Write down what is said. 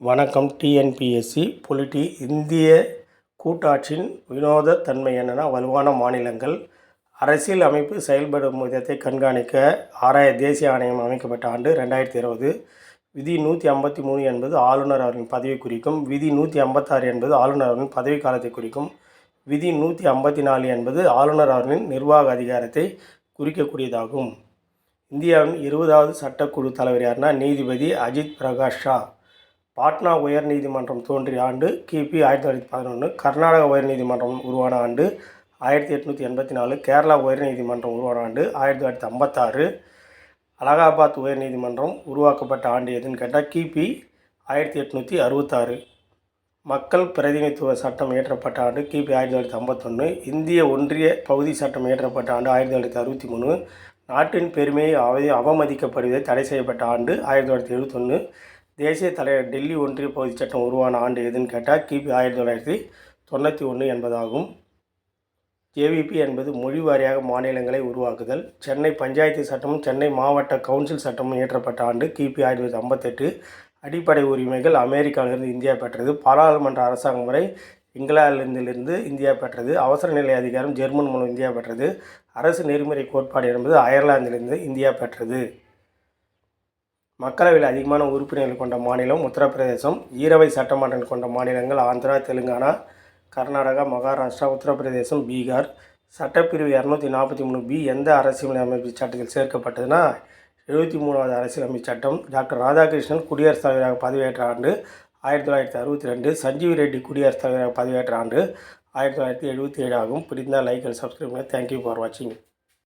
வணக்கம். TNPSC polity இந்திய கூட்டாட்சியின் வினோத தன்மை என்னென்னா, வலுவான மாநிலங்கள் அரசியல் அமைப்பு செயல்படும் விதத்தை கண்காணிக்க தேசிய ஆணையம் அமைக்கப்பட்ட ஆண்டு 2020. விதி 153 என்பது ஆளுநர் அவர்களின் பதவி குறிக்கும். விதி 156 என்பது ஆளுநர் அவர்களின் பதவி காலத்தை குறிக்கும். விதி 154 என்பது ஆளுநர் அவர்களின் நிர்வாக அதிகாரத்தை குறிக்கக்கூடியதாகும். இந்தியாவின் 20வது சட்டக்குழு தலைவர் யாருன்னா நீதிபதி அஜித் பிரகாஷ் ஷா. பாட்னா உயர்நீதிமன்றம் தோன்றிய ஆண்டு கிபி 1911. கர்நாடக உயர்நீதிமன்றம் உருவான ஆண்டு 1884. கேரளா உயர்நீதிமன்றம் உருவான ஆண்டு 1956. அலகாபாத் உயர்நீதிமன்றம் உருவாக்கப்பட்ட ஆண்டு எதுன்னு கேட்டால் கிபி 1866. மக்கள் பிரதிநிதித்துவ சட்டம் இயற்றப்பட்ட ஆண்டு கிபி 1951. இந்திய ஒன்றிய பகுதி சட்டம் இயற்றப்பட்ட ஆண்டு 1963. நாட்டின் பெருமையை அவமதிக்கப்படுவதை தடை செய்யப்பட்ட ஆண்டு 1971. தேசிய தலைவர் டெல்லி ஒன்றிய பகுதி சட்டம் உருவான ஆண்டு எதுன்னு கேட்டால் கிபி 1991 என்பதாகும். ஜேவிபி என்பது மொழி வாரியாக மாநிலங்களை உருவாக்குதல். சென்னை பஞ்சாயத்து சட்டமும் சென்னை மாவட்ட கவுன்சில் சட்டமும் இயற்றப்பட்ட ஆண்டு கிபி 1958. அடிப்படை உரிமைகள் அமெரிக்காவிலிருந்து இந்தியா பெற்றது. பாராளுமன்ற அரசாங்க முறை இங்கிலாந்திலிருந்து இந்தியா பெற்றது. அவசர நிலை அதிகாரம் ஜெர்மன் மூலம் இந்தியா பெற்றது. அரசு நெறிமுறை கோட்பாடு என்பது அயர்லாந்திலிருந்து இந்தியா பெற்றது. மக்களவையில் அதிகமான உறுப்பினர்கள் கொண்ட மாநிலம் உத்தரப்பிரதேசம். ஈரவை சட்டமன்றம் கொண்ட மாநிலங்கள் ஆந்திரா, தெலுங்கானா, கர்நாடகா, மகாராஷ்டிரா, உத்தரப்பிரதேசம், பீகார். சட்டப்பிரிவு 243B எந்த அரசியலமைப்பு சட்டத்தில் சேர்க்கப்பட்டதுன்னா 73வது அரசியலமைப்பு சட்டம். டாக்டர் ராதாகிருஷ்ணன் குடியரசுத் தலைவராக பதவியேற்ற ஆண்டு 1962. சஞ்சீவ் ரெட்டி குடியரசுத் தலைவராக பதவியேற்ற ஆண்டு 1977 ஆகும். பிடித்தால் like and subscribe. Thank you for வாட்சிங்.